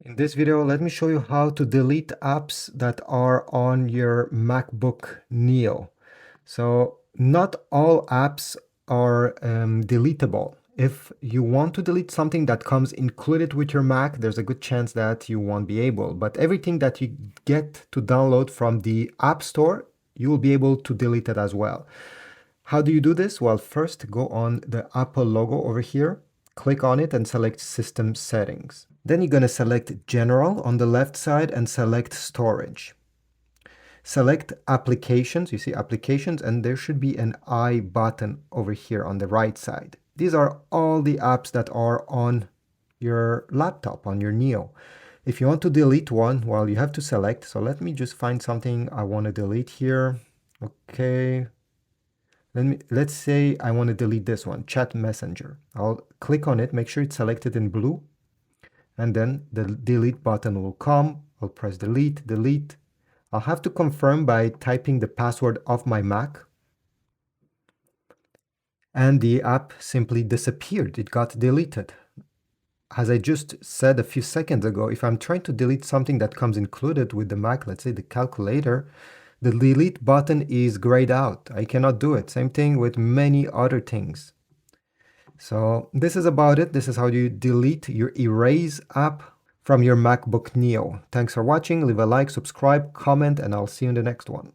In this video, let me show you how to delete apps that are on your MacBook Neo. So not all apps are deletable. If you want to delete something that comes included with your Mac, there's a good chance that you won't be able. But everything that you get to download from the App Store, you will be able to delete it as well. How do you do this? Well, first go on the Apple logo over here, click on it and select System Settings. Then you're going to select General on the left side and select Storage. Select Applications, you see Applications, and there should be an I button over here on the right side. These are all the apps that are on your laptop, on your Neo. If you want to delete one, well, you have to select. So let me just find something I want to delete here. Okay. Let's say I want to delete this one, Chat Messenger. I'll click on it, make sure it's selected in blue, and then the delete button will come. I'll press delete, delete. I'll have to confirm by typing the password of my Mac. And the app simply disappeared. It got deleted. As I just said a few seconds ago, if I'm trying to delete something that comes included with the Mac, let's say the calculator, the delete button is grayed out. I cannot do it. Same thing with many other things. So this is about it. This is how you delete your Erase app from your MacBook Neo. Thanks for watching. Leave a like, subscribe, comment, and I'll see you in the next one.